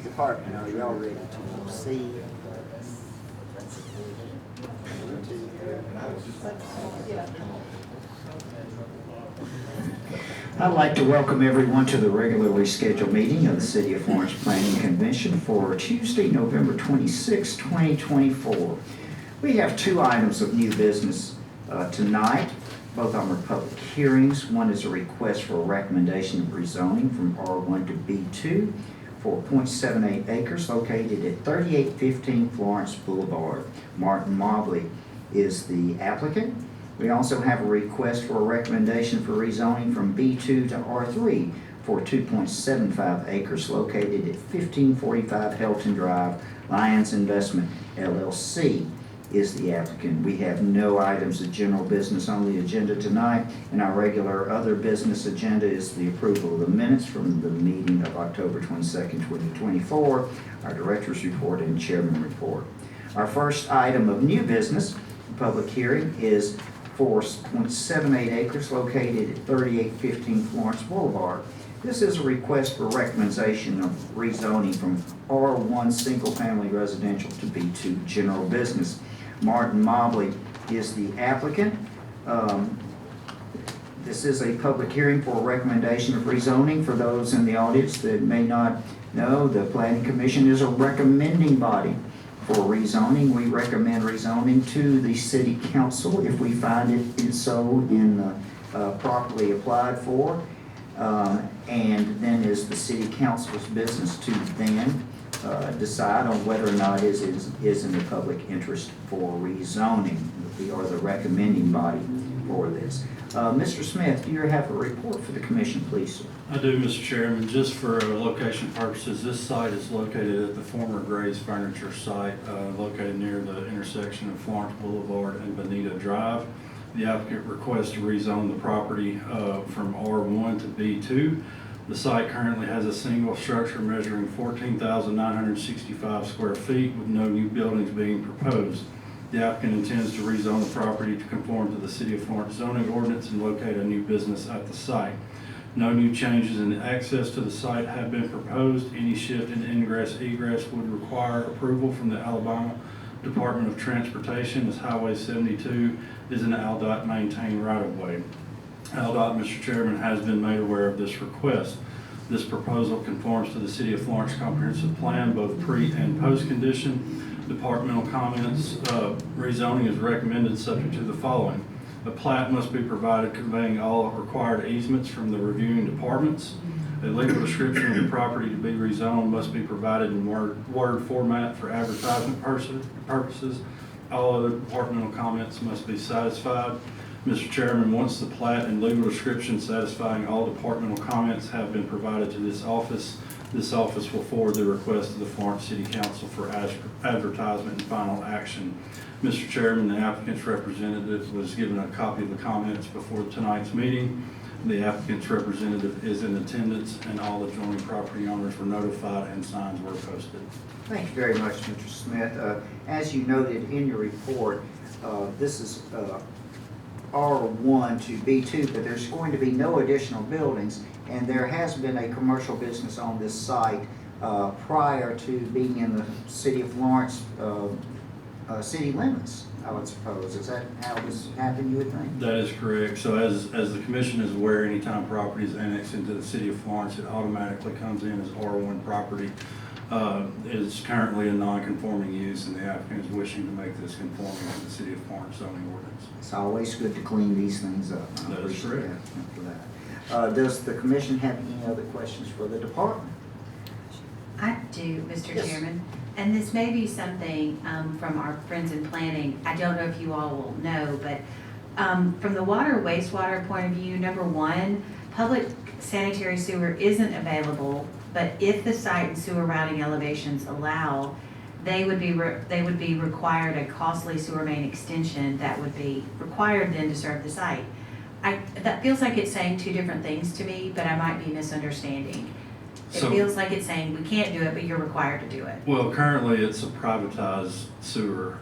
Department, are y'all ready to proceed? I'd like to welcome everyone to the regularly scheduled meeting of the City of Florence Planning Convention for Tuesday, November 26, 2024. We have two items of new business tonight. Both are public hearings. One is a request for a recommendation of rezoning from R1 to B2 for 0.78 acres located at 3815 Florence Boulevard. Martin Mobley is the applicant. We also have a request for a recommendation for rezoning from B2 to R3 for 2.75 acres located at 1545 Helton Drive. Lions Investment LLC is the applicant. We have no items of general business on the agenda tonight, and our regular other business agenda is the approval of the minutes from the meeting of October 22nd, 2024, our director's report and chairman report. Our first item of new business, public hearing, is for 0.78 acres located at 3815 Florence Boulevard. This is a request for recommendation of rezoning from R1 single family residential to B2 general business. Martin Mobley is the applicant. This is a public hearing for a recommendation of rezoning. For those in the audience that may not know, the Planning Commission is a recommending body for rezoning. We recommend rezoning to the City Council if we find it is so properly applied for. And then is the City Council's business to then decide on whether or not it is in the public interest for rezoning. We are the recommending body for this. Mr. Smith, do you have a report for the commission, please, sir? I do, Mr. Chairman. Just for location purposes, this site is located at the former Gray's Furniture site, located near the intersection of Florence Boulevard and Bonita Drive. The applicant requests to rezone the property from R1 to B2. The site currently has a single structure measuring 14,965 square feet with no new buildings being proposed. The applicant intends to rezone the property to conform to the City of Florence zoning ordinance and locate a new business at the site. No new changes in access to the site have been proposed. Any shift in ingress/egress would require approval from the Alabama Department of Transportation, as Highway 72 is an ALDOT maintained right-of-way. ALDOT, Mr. Chairman, has been made aware of this request. This proposal conforms to the City of Florence Comprehensive Plan, both pre and post condition. Departmental comments, rezoning is recommended subject to the following. A plat must be provided conveying all required easements from the reviewing departments. A legal description of the property to be rezoned must be provided in word format for advertisement purposes. All other departmental comments must be satisfied. Mr. Chairman, once the plat and legal description satisfying all departmental comments have been provided to this office will forward the request to the Florence City Council for advertisement and final action. Mr. Chairman, the applicant's representative was given a copy of the comments before tonight's meeting. The applicant's representative is in attendance, and all adjoining property owners were notified and signs were posted. Thank you very much, Mr. Smith. As you noted in your report, this is R1 to B2, but there's going to be no additional buildings, and there has been a commercial business on this site prior to being in the City of Florence city limits, I would suppose. Is that how this happened, you would think? That is correct. So as the commission is aware, anytime property is annexed into the City of Florence, it automatically comes in as R1 property. It is currently a non-conforming use, and the applicant is wishing to make this conforming to the City of Florence zoning ordinance. It's always good to clean these things up. I That is appreciate correct. that for that. Does the commission have any other questions for the department? I do, Mr. Yes. Chairman. And this may be something from our friends in planning. I don't know if you all will know, but from the water wastewater point of view, number one, public sanitary sewer isn't available, but if the site and sewer routing elevations allow, they would be required a costly sewer main extension that would be required then to serve the site. That feels like it's saying two different things to me, but I might be misunderstanding. It feels like it's saying we can't do it, but you're required to do it. Well, currently it's a privatized sewer,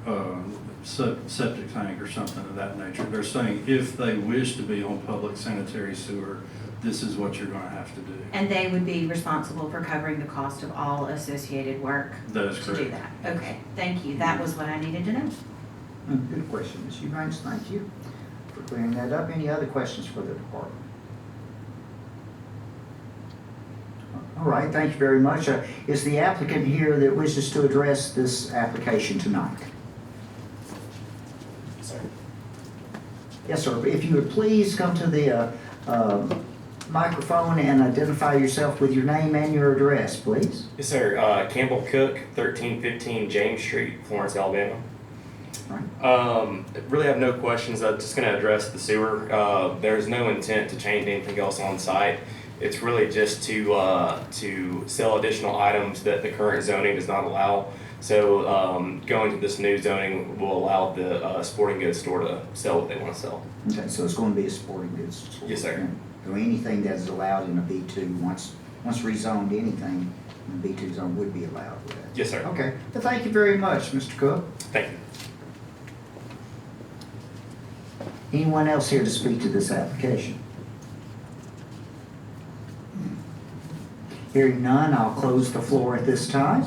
septic tank or something of that nature. They're saying if they wish to be on public sanitary sewer, this is what you're gonna have to do. And they would be responsible for covering the cost of all associated work That is to do correct. that? Okay, thank you. That was what I needed to know. Good question, Ms. Eubanks. Thank you for clearing that up. Any other questions for the department? All right, thank you very much. Is the applicant here that wishes to address this application tonight? Sorry. Yes, sir. If you would please come to the microphone and identify yourself with your name and your address, please. Yes, sir. Campbell Cook, 1315 James Street, Florence, Alabama. Really have no questions. I'm just going to address the sewer. There's no intent to change anything else on site. It's really just to sell additional items that the current zoning does not allow. So going to this new zoning will allow the sporting goods store to sell what they want to sell. Okay, so it's going to be a sporting goods store. Yes, sir. So anything that is allowed in a B2, once rezoned, anything in the B2 zone would be allowed with that. Yes, sir. Okay, well, thank you very much, Mr. Cook. Thank you. Anyone else here to speak to this application? Hearing none, I'll close the floor at this time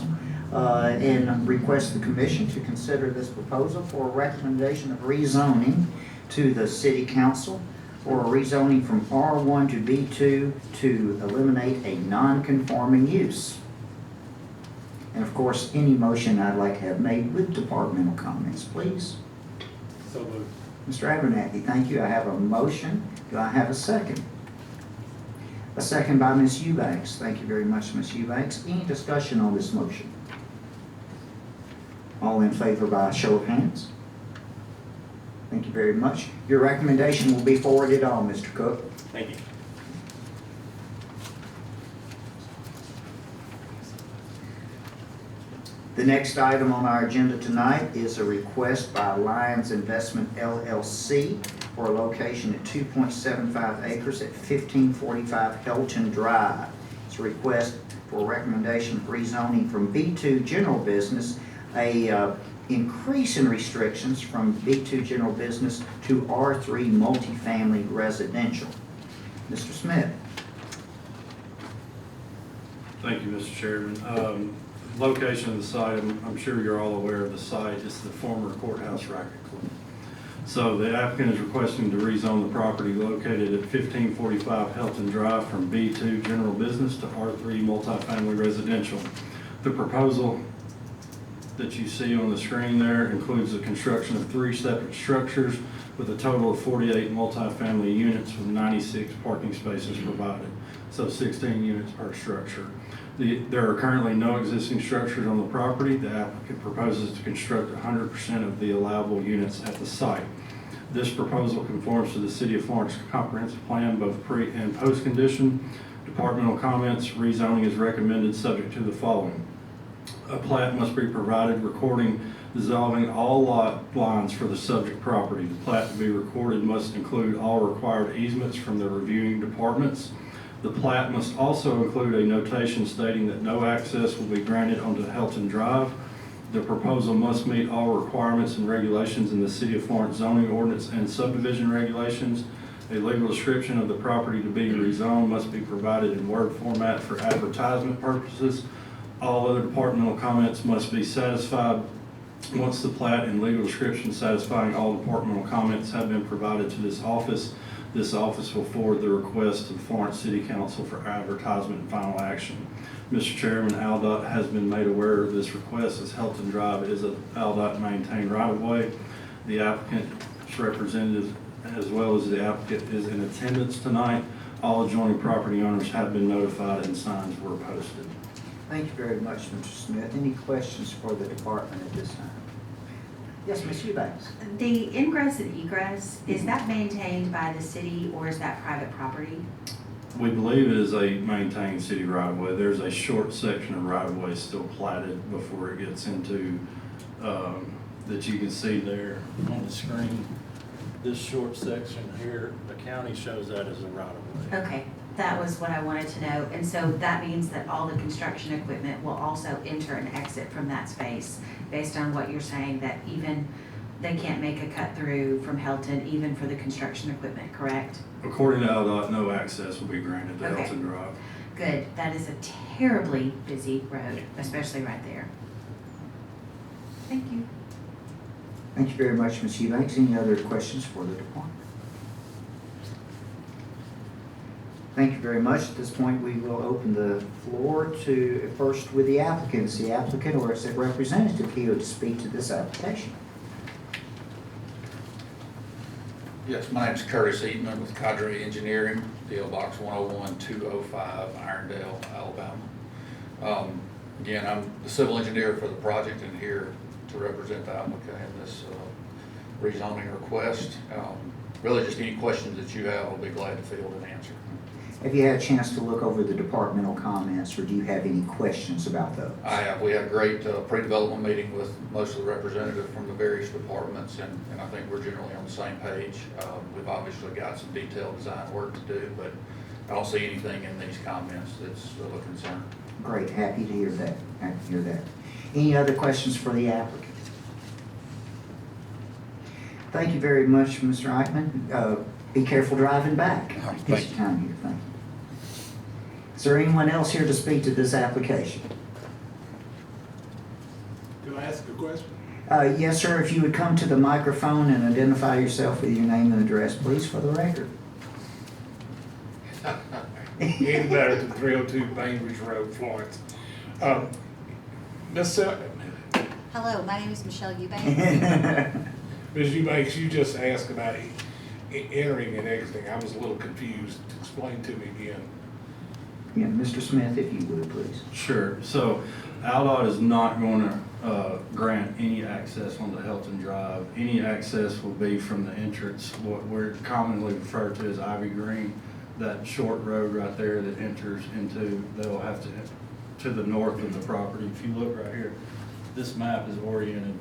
and request the commission to consider this proposal for a recommendation of rezoning to the city council or a rezoning from R1 to B2 to eliminate a non-conforming use. And of course, any motion I'd like to have made with departmental comments, please. So moved. Mr. Abernathy, thank you. I have a motion. Do I have a second? A second by Ms. Eubanks. Thank you very much, Ms. Eubanks. Any discussion on this motion? All in favor by show of hands? Thank you very much. Your recommendation will be forwarded on, Mr. Cook. Thank you. The next item on our agenda tonight is a request by Lions Investment LLC for a location at 2.75 acres at 1545 Helton Drive. It's a request for recommendation of rezoning from B2 general business, a increase in restrictions from B2 general business to R3 multifamily residential. Mr. Smith. Thank you, Mr. Chairman. Location of the site, I'm sure you're all aware of the site. It's the former courthouse racket club. So the applicant is requesting to rezone the property located at 1545 Helton Drive from B2 general business to R3 multifamily residential. The proposal that you see on the screen there includes the construction of 3 separate structures with a total of 48 multifamily units with 96 parking spaces provided. So 16 units per structure. There are currently no existing structures on the property. The applicant proposes to construct 100% of the allowable units at the site. This proposal conforms to the City of Florence comprehensive plan, both pre and post condition. Departmental comments: rezoning is recommended subject to the following. A plat must be provided recording dissolving all lot lines for the subject property. The plat to be recorded must include all required easements from the reviewing departments. The plat must also include a notation stating that no access will be granted onto Helton Drive. The proposal must meet all requirements and regulations in the City of Florence zoning ordinance and subdivision regulations. A legal description of the property to be rezoned must be provided in Word format for advertisement purposes. All other departmental comments must be satisfied. Once the plat and legal description satisfying all departmental comments have been provided to this office will forward the request to the Florence City Council for advertisement and final action. Mr. Chairman, ALDOT has been made aware of this request as Helton Drive is a ALDOT maintained right-of-way. The applicant's representative as well as the applicant is in attendance tonight. All adjoining property owners have been notified and signs were posted. Thank you very much, Mr. Smith. Any questions for the department at this time? Yes, Ms. Eubanks. The ingress and egress, is that maintained by the city or is that private property? We believe it is a maintained city right-of-way. There's a short section of right-of-way still platted before it gets into, that you can see there on the screen. This short section here, the county shows that as a right-of-way. Okay, that was what I wanted to know. And so that means that all the construction equipment will also enter and exit from that space based on what you're saying, that even they can't make a cut through from Helton, even for the construction equipment, correct? According to LDOT, no access will be granted to Okay. Elton Drive. Good, that is a terribly busy road, especially right there. Thank you. Thank you very much, Ms. Eubanks. Any other questions for the department? Thank you very much. At this point, we will open the floor to, first with the applicant. Is the applicant or is it representative here to speak to this application? Yes, my name's Curtis Eatman with Cadre Engineering, PO Box 101205, Irondale, Alabama. Again, I'm the civil engineer for the project and here to represent the applicant in this rezoning request. Really just any questions that you have, I'll be glad to field and answer. Have you had a chance to look over the departmental comments, or do you have any questions about those? I have. We had a great pre-development meeting with most of the representatives from the various departments, and I think we're generally on the same page. We've obviously got some detailed design work to do, but I don't see anything in these comments that's of a concern. Great, happy to hear that. Happy to hear that. Any other questions for the applicant? Thank you very much, Mr. Eichmann. Be careful driving back. All right, Get thank your time here. Thank you. Is there anyone else here to speak to this application? Do I ask a question? Yes, sir. If you would come to the microphone and identify yourself with your name and address, please, for the record. Any better than 302 Bainbridge Road, Florence. Ms. Hello, my name is Michelle Eubanks. Eubanks, you just asked about entering and exiting. I was a little confused. Explain to me again. Yeah, Mr. Smith, if you would, please. Sure. So LDOT is not going to grant any access onto Helton Drive. Any access will be from the entrance, what we're commonly referred to as Ivy Green, that short road right there that enters into, they'll have to the north of the property. If you look right here, this map is oriented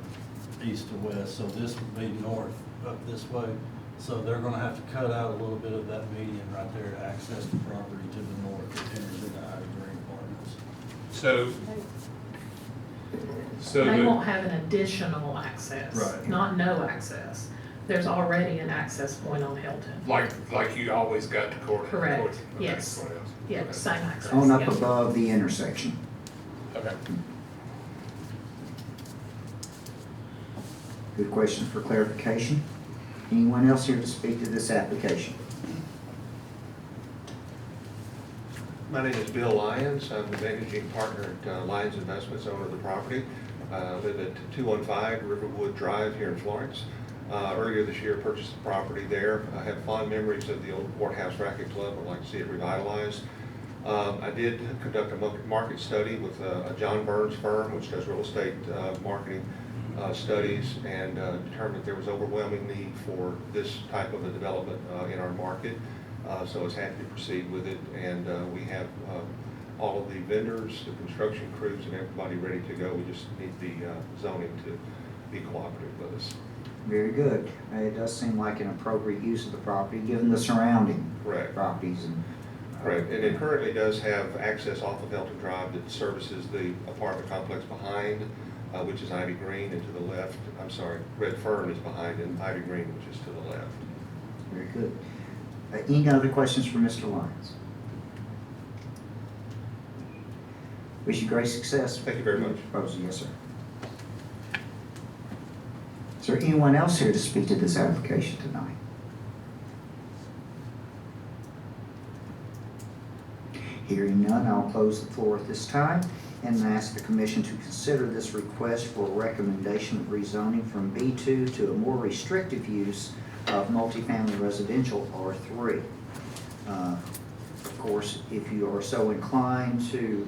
east to west, so this would be north up this way. So they're gonna have to cut out a little bit of that median right there to access the property to the north that enters into Ivy Green Apartments. They won't have an additional access. Right. Not no access. There's already an access point on Hilton. Like you always got to court. Correct. Yes. Yeah, same access. On up yeah. above the intersection. Okay. Good question for clarification. Anyone else here to speak to this application? My name is Bill Lyons. I'm the managing partner at Lyons Investments, owner of the property. I live at 215 Riverwood Drive here in Florence. Earlier this year, purchased the property there. I have fond memories of the old Courthouse Racquet Club. I'd like to see it revitalized. I did conduct a market study with a John Burns firm, which does real estate marketing studies, and determined that there was overwhelming need for this type of a development in our market. So I was happy to proceed with it, and we have all of the vendors, the construction crews, and everybody ready to go. We just need the zoning to be cooperative with us. Very good. It does seem like an appropriate use of the property, given the surrounding Correct. properties. And Correct, and it currently does have access off of Elton Drive that services the apartment complex behind, which is Ivy Green, and to the left, I'm sorry, Red Fern is behind, and Ivy Green, which is to the left. Very good. Any other questions for Mr. Lyons? Wish you great success. Thank you very much. Proposal, yes, sir. Is there anyone else here to speak to this application tonight? Hearing none, I'll close the floor at this time and ask the commission to consider this request for a recommendation of rezoning from B2 to a more restrictive use of multifamily residential R3. Of course, if you are so inclined to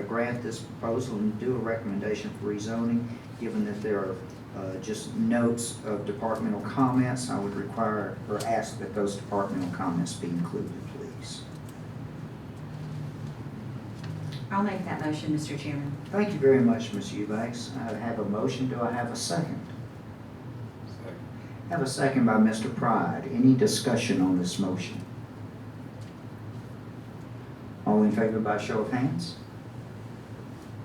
grant this proposal and do a recommendation for rezoning, given that there are just notes of departmental comments, I would require or ask that those departmental comments be included, please. I'll make that motion, Mr. Chairman. Thank you very much, Ms. Eubanks. I have a motion. Do I have a second? I have a second by Mr. Pride. Any discussion on this motion? All in favor by show of hands?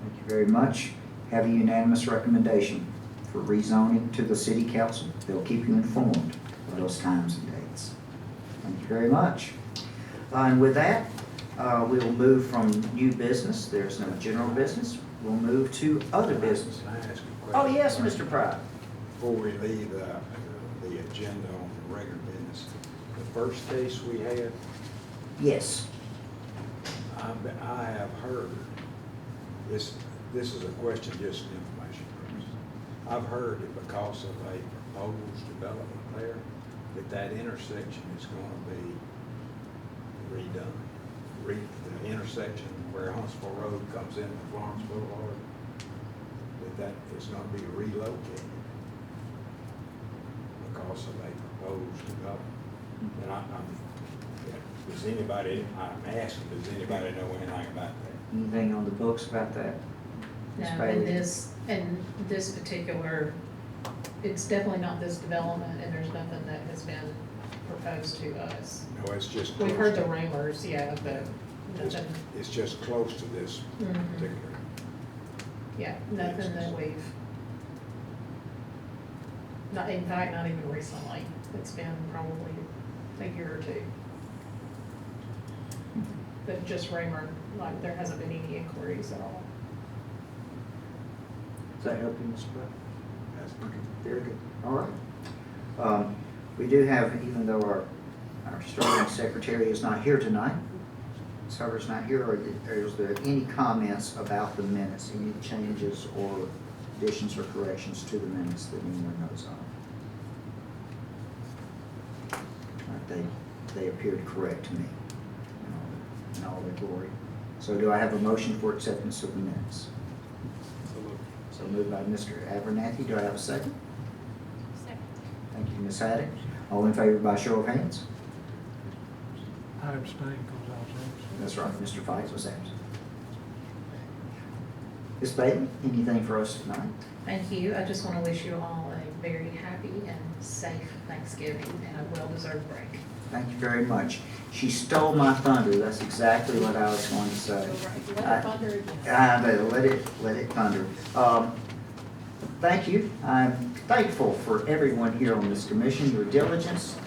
Thank you very much. Have a unanimous recommendation. for rezoning to the city council. They'll keep you informed of those times and dates. Thank you very much. And with that, we will move from new business. There's no general business. We'll move to other business. Can I ask a Oh, question? yes, Mr. Pride. Before we leave the agenda on the regular business, the first case we had, Yes. I have heard, this is a question, just an information purpose. I've heard that because of a proposed development there, that intersection is gonna be redone. The intersection where Huntsville Road comes into Florence Boulevard, that is gonna be relocated because of a proposed development. And does anybody, I'm asking, does anybody know anything about that? Anything on the books about that? No, Ms. and Bailey? this particular, it's definitely not this development, and there's nothing that has been proposed to us. No, it's just. We've close heard the to- rumors, yeah, but It's nothing, it's just close to this Mhm. particular. yeah, nothing that we've, not, in fact, not even recently. It's been probably a year or two. But just rumor, like, there hasn't been any inquiries at all. Does that help you, Mr. Pratt? That's pretty. Very good. All right. We do have, even though our starting secretary is not here tonight, Sarah's not here, is there any comments about the minutes, any changes or additions or corrections to the minutes that anyone knows of? They appeared correct to me in all their glory. So do I have a motion for acceptance of the minutes? So moved by Mr. Abernathy. Do I have a second? Second. Thank you, Ms. Haddock. All in favor by show of hands? I abstain because I was absent. That's right, Mr. Fikes was absent. Ms. Bailey, anything for us tonight? Thank you. I just want to wish you all a very happy and safe Thanksgiving and a well-deserved break. Thank you very much. She stole my thunder. That's exactly what I was going to say. Let it thunder again. I better let it thunder. Thank you. I'm thankful for everyone here on this commission, your diligence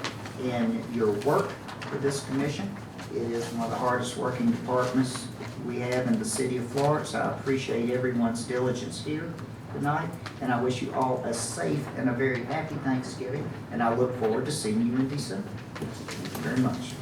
in your work for this commission. It is one of the hardest working departments we have in the city of Florence. I appreciate everyone's diligence here tonight, and I wish you all a safe and a very happy Thanksgiving, and I look forward to seeing you in December. Thank you very much.